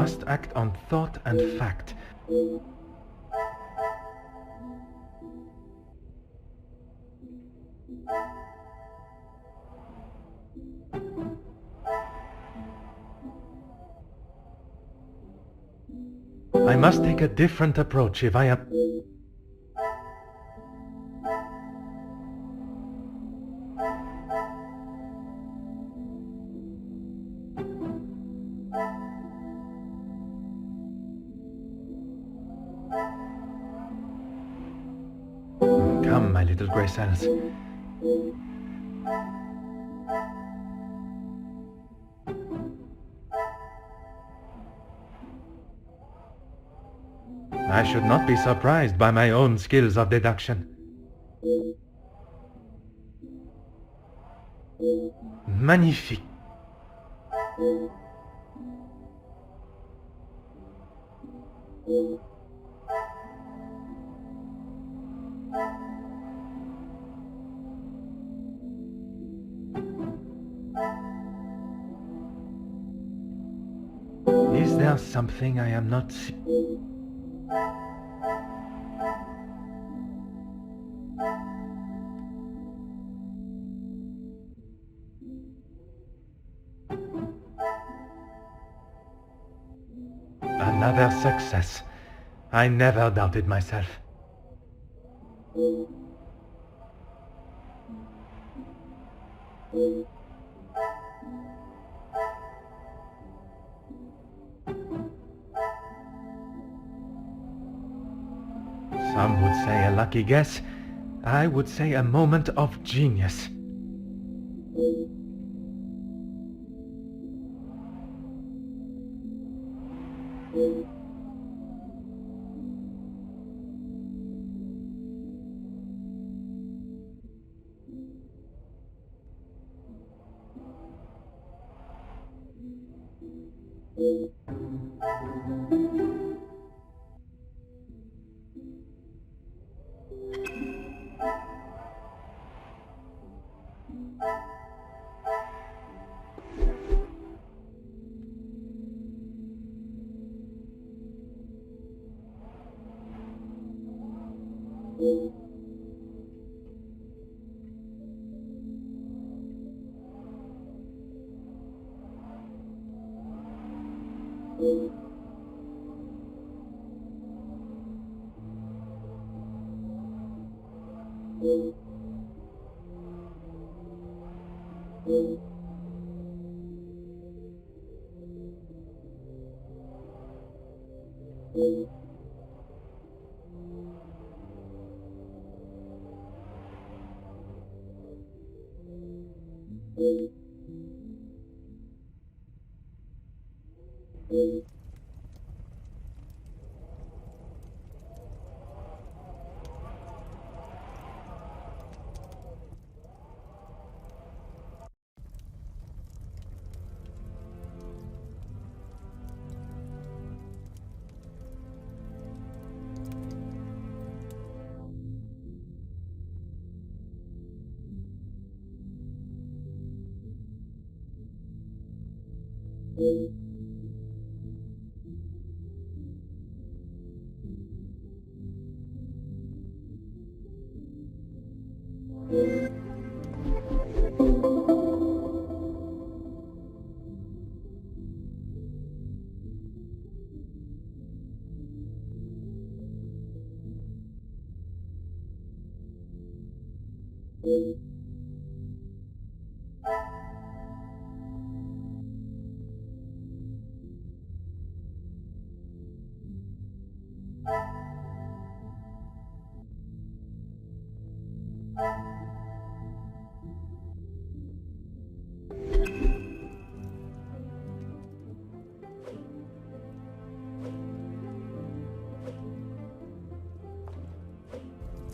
must act on thought and fact. I must take a different approach if I am... Come, my little grey cells. I should not be surprised by my own skills of deduction. Magnifique. Is there something I am not seeing? Another success. I never doubted myself. Some would say a lucky guess. I would say a moment of genius.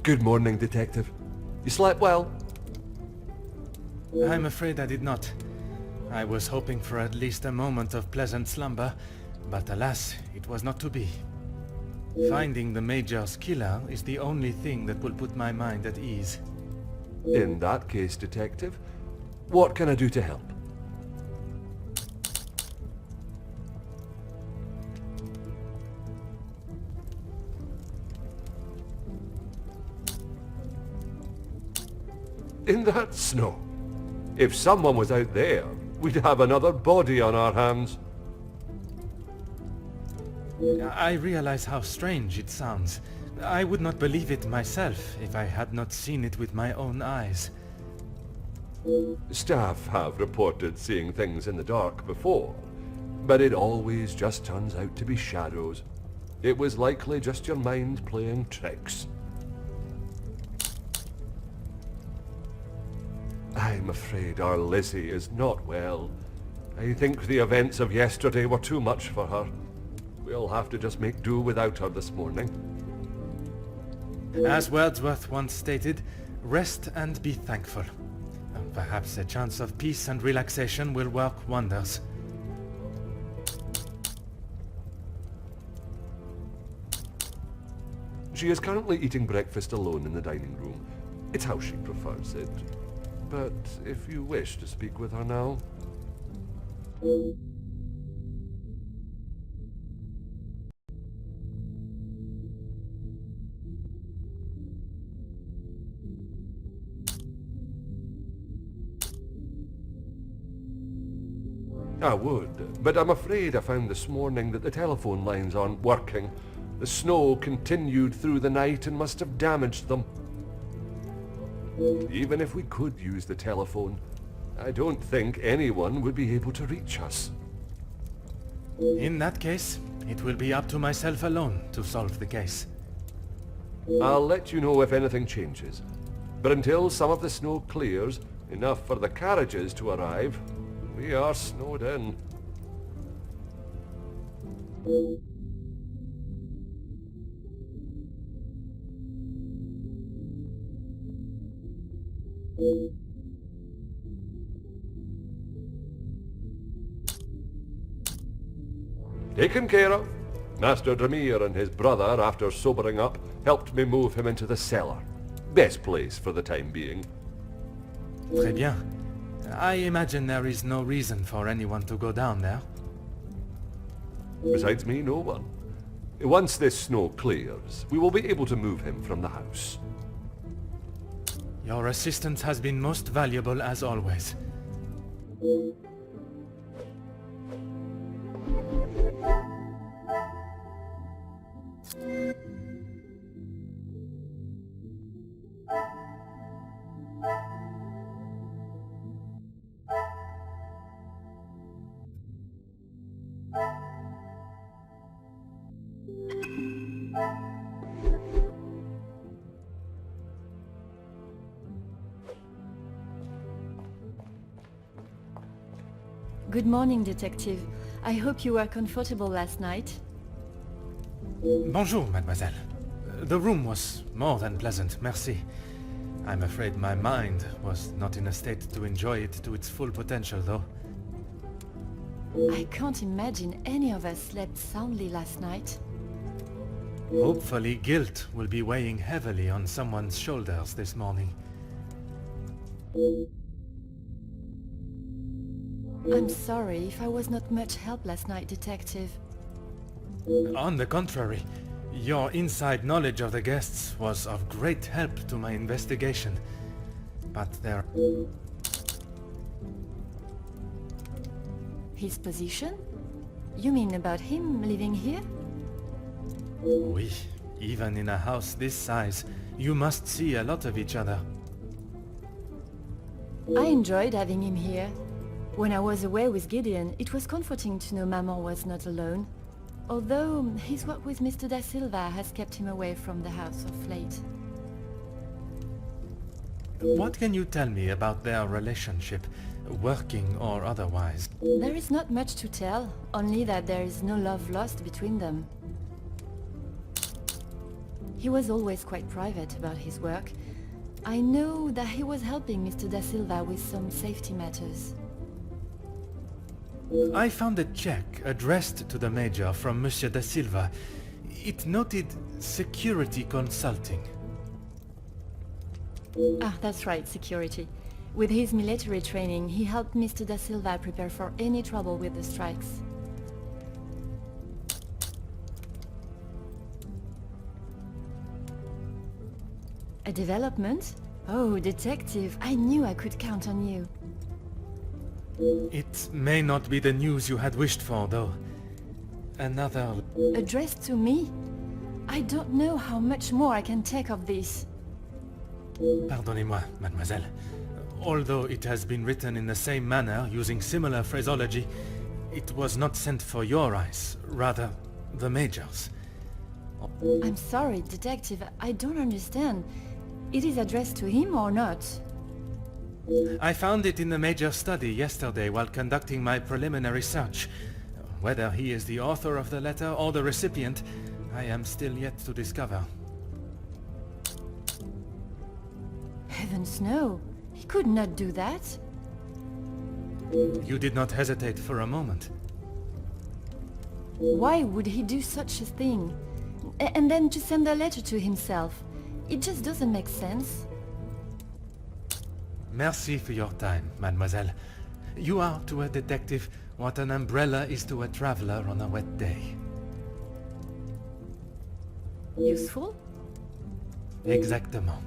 Good morning, Detective. You slept well? I'm afraid I did not. I was hoping for at least a moment of pleasant slumber, but alas, it was not to be. Finding the Major's killer is the only thing that will put my mind at ease. In that case, Detective, what can I do to help? In that snow? If someone was out there, we'd have another body on our hands. I realize how strange it sounds. I would not believe it myself if I had not seen it with my own eyes. Staff have reported seeing things in the dark before, but it always just turns out to be shadows. It was likely just your mind playing tricks. I'm afraid our Lizzie is not well. I think the events of yesterday were too much for her. We'll have to just make do without her this morning. As Wordsworth once stated, rest and be thankful. Perhaps a chance of peace and relaxation will work wonders. She is currently eating breakfast alone in the dining room. It's how she prefers it. But if you wish to speak with her now... I would, but I'm afraid I found this morning that the telephone lines aren't working. The snow continued through the night and must have damaged them. Even if we could use the telephone, I don't think anyone would be able to reach us. In that case, it will be up to myself alone to solve the case. I'll let you know if anything changes. But until some of the snow clears, enough for the carriages to arrive, we are snowed in. Taken care of. Master Dremere and his brother, after sobering up, helped me move him into the cellar. Best place for the time being. Très bien. I imagine there is no reason for anyone to go down there. Besides me, no one. Once this snow clears, we will be able to move him from the house. Your assistance has been most valuable as always. Good morning, Detective. I hope you were comfortable last night. Bonjour, mademoiselle. The room was more than pleasant, merci. I'm afraid my mind was not in a state to enjoy it to its full potential, though. I can't imagine any of us slept soundly last night. Hopefully guilt will be weighing heavily on someone's shoulders this morning. I'm sorry if I was not much help last night, Detective. On the contrary, your inside knowledge of the guests was of great help to my investigation. But there... His position? You mean about him living here? Oui, even in a house this size, you must see a lot of each other. I enjoyed having him here. When I was away with Gideon, it was comforting to know Maman was not alone. Although his work with Mr. Da Silva has kept him away from the house of late. What can you tell me about their relationship, working or otherwise? There is not much to tell, only that there is no love lost between them. He was always quite private about his work. I know that he was helping Mr. Da Silva with some safety matters. I found a check addressed to the Major from Monsieur Da Silva. It noted security consulting. Ah, that's right, security. With his military training, he helped Mr. Da Silva prepare for any trouble with the strikes. A development? Oh, detective, I knew I could count on you. It may not be the news you had wished for, though. Another... Addressed to me? I don't know how much more I can take of this. Pardonnez-moi, mademoiselle. Although it has been written in the same manner, using similar phraseology, it was not sent for your eyes, rather the Major's. I'm sorry, detective, I don't understand. It is addressed to him or not? I found it in the Major's study yesterday while conducting my preliminary search. Whether he is the author of the letter or the recipient, I am still yet to discover. Heavens no, he could not do that. You did not hesitate for a moment. Why would he do such a thing? And then to send a letter to himself? It just doesn't make sense. Merci for your time, mademoiselle. You are to a detective what an umbrella is to a traveler on a wet day. Useful? Exactement.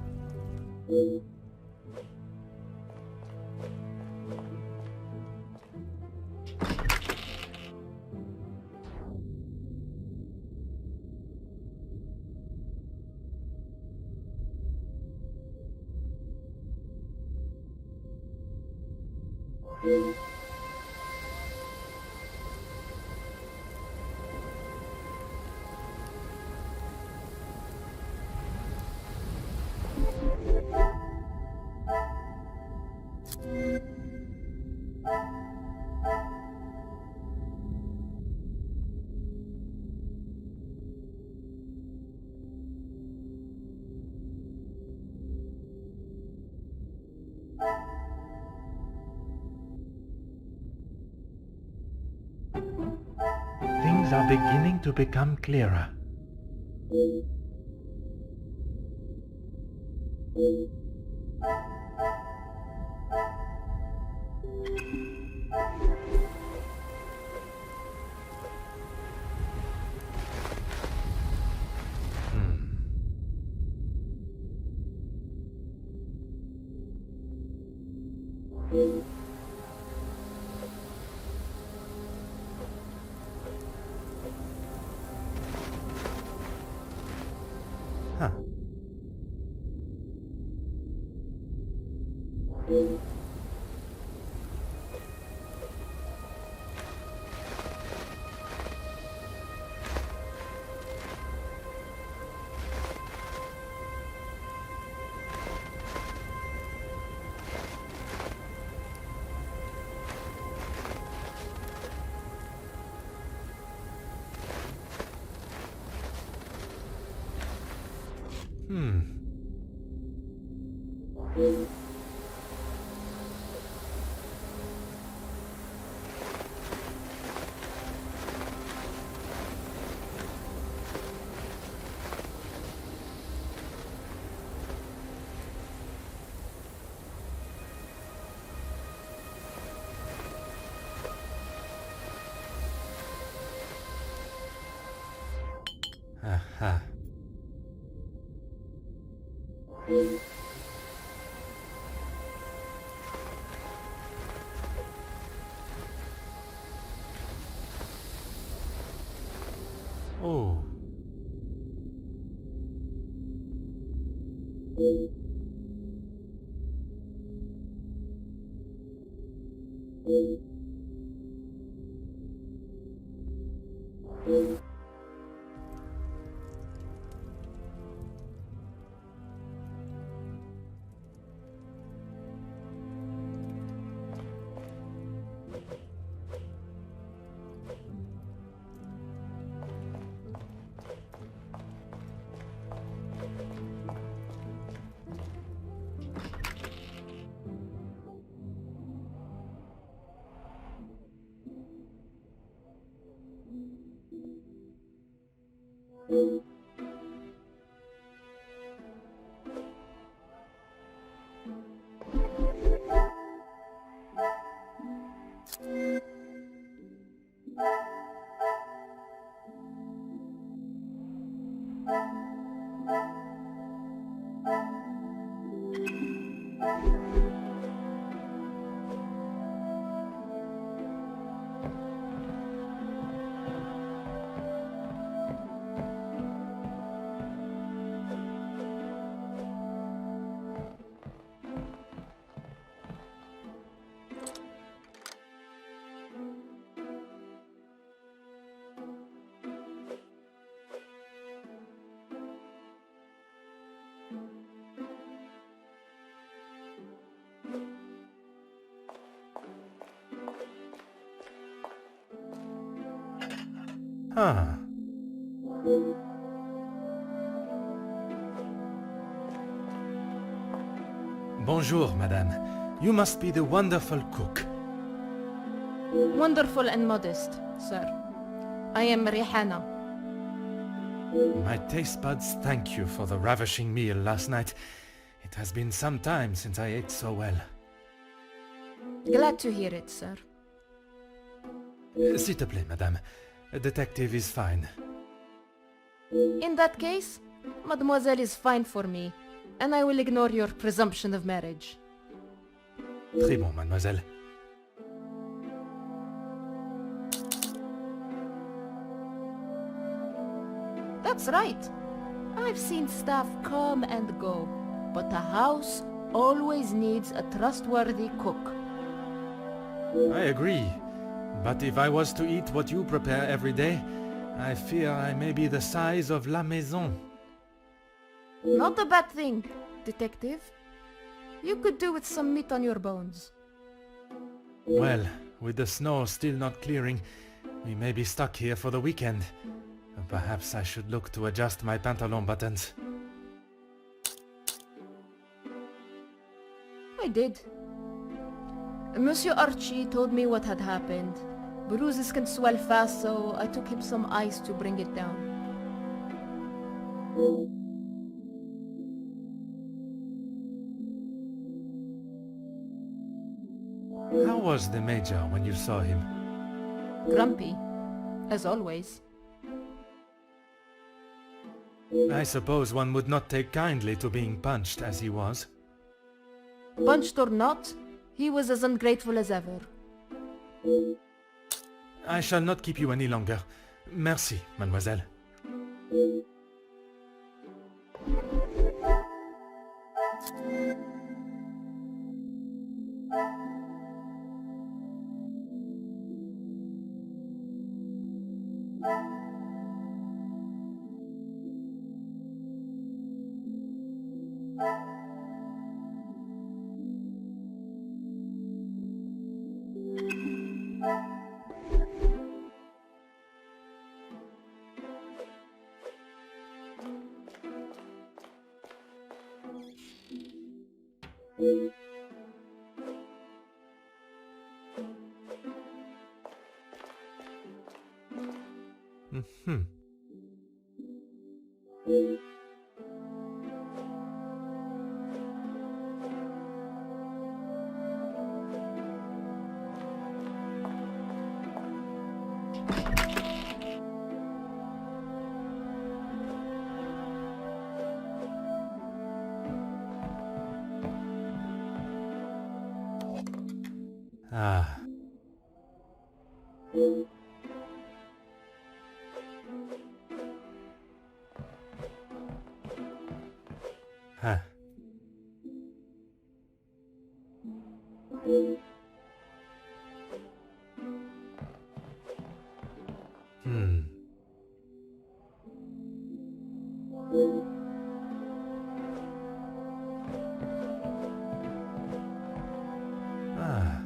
Things are beginning to become clearer. Huh. Aha. Oh. Ah. Bonjour, madame. You must be the wonderful cook. Wonderful and modest, sir. I am Rihanna. My taste buds thank you for the ravishing meal last night. It has been some time since I ate so well. Glad to hear it, sir. S'il te plaît, madame. A detective is fine. In that case, mademoiselle is fine for me, and I will ignore your presumption of marriage. Très bon, mademoiselle. That's right. I've seen staff come and go, but a house always needs a trustworthy cook. I agree. But if I was to eat what you prepare every day, I fear I may be the size of la maison. Not a bad thing, detective. You could do with some meat on your bones. Well, with the snow still not clearing, we may be stuck here for the weekend. Perhaps I should look to adjust my pantalon buttons. I did. Monsieur Archie told me what had happened. Bruises can swell fast, so I took him some ice to bring it down. How was the Major when you saw him? Grumpy, as always. I suppose one would not take kindly to being punched as he was. Punched or not, he was as ungrateful as ever. I shall not keep you any longer. Merci, mademoiselle. Hmm. Ah. Huh. Hmm. Ah.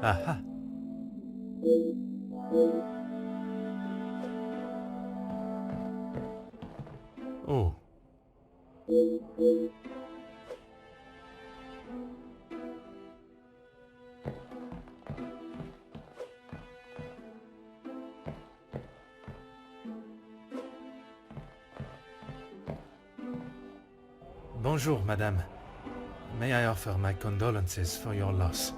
Aha. Oh. Bonjour, madame. May I offer my condolences for your loss?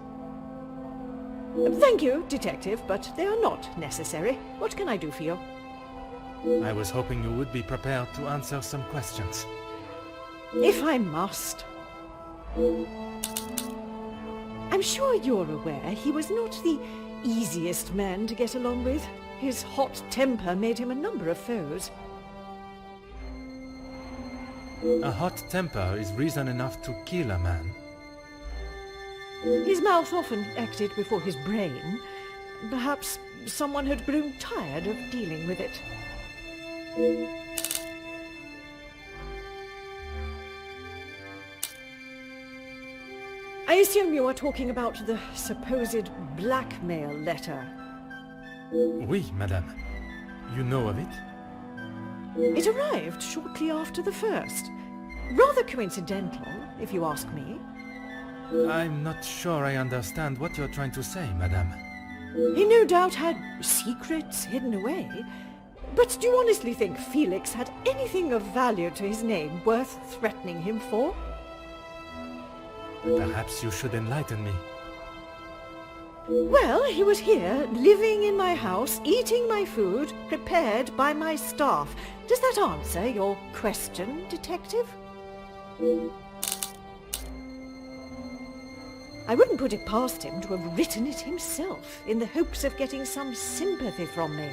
Thank you, Detective, but they are not necessary. What can I do for you? I was hoping you would be prepared to answer some questions. If I must. I'm sure you're aware he was not the easiest man to get along with. His hot temper made him a number of foes. A hot temper is reason enough to kill a man. His mouth often acted before his brain. Perhaps someone had grown tired of dealing with it. I assume you are talking about the supposed blackmail letter. Oui, madame. You know of it? It arrived shortly after the first. Rather coincidental, if you ask me. I'm not sure I understand what you're trying to say, madame. He no doubt had secrets hidden away. But do you honestly think Felix had anything of value to his name worth threatening him for? Perhaps you should enlighten me. Well, he was here, living in my house, eating my food, prepared by my staff. Does that answer your question, detective? I wouldn't put it past him to have written it himself, in the hopes of getting some sympathy from me.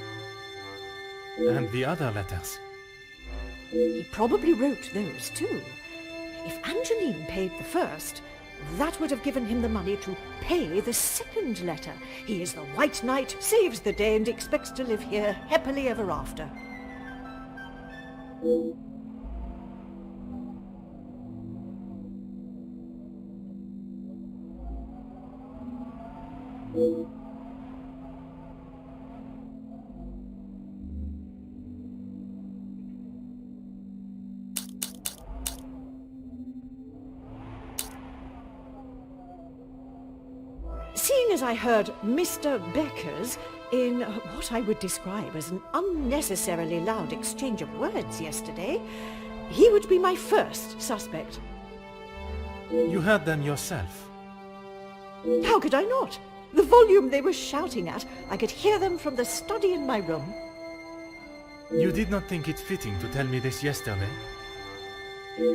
And the other letters? He probably wrote those too. If Angeline paid the first, that would have given him the money to pay the second letter. He is the White Knight, saves the day, and expects to live here happily ever after. Seeing as I heard Mr. Becker's in what I would describe as an unnecessarily loud exchange of words yesterday, he would be my first suspect. You heard them yourself? How could I not? The volume they were shouting at, I could hear them from the study in my room. You did not think it fitting to tell me this yesterday?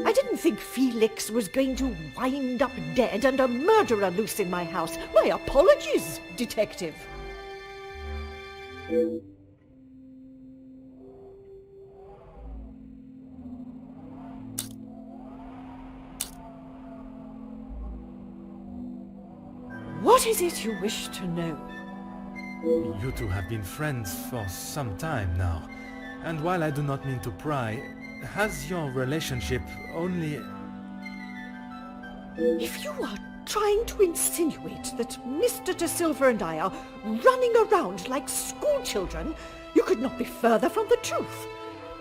I didn't think Felix was going to wind up dead and a murderer loose in my house. My apologies, detective. What is it you wish to know? You two have been friends for some time now, and while I do not mean to pry, has your relationship only... If you are trying to insinuate that Mr. De Silva and I are running around like schoolchildren, you could not be further from the truth.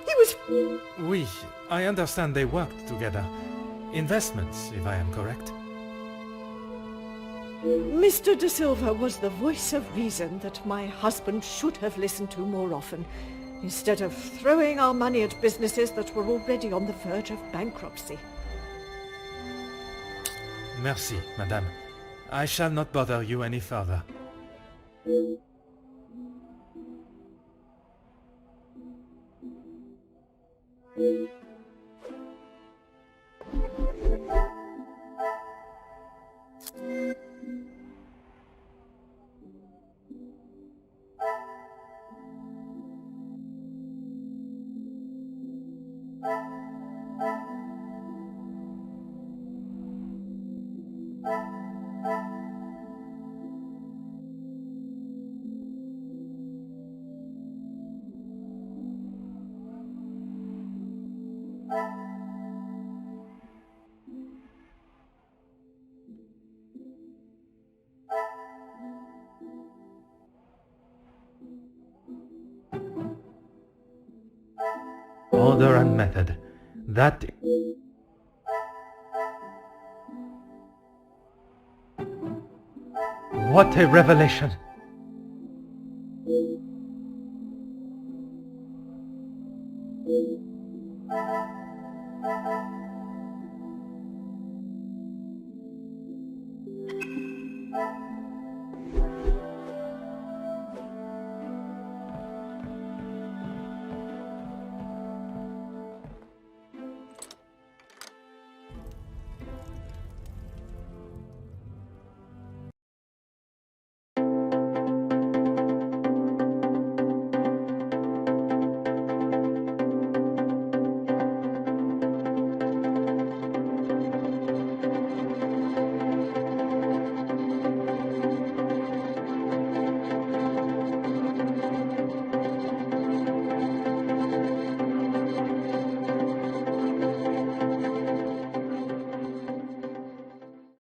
He was... Oui, I understand they worked together. Investments, if I am correct. Mr. De Silva was the voice of reason that my husband should have listened to more often, instead of throwing our money at businesses that were already on the verge of bankruptcy. Merci, madame. I shall not bother you any further. Order and method. That... What a revelation!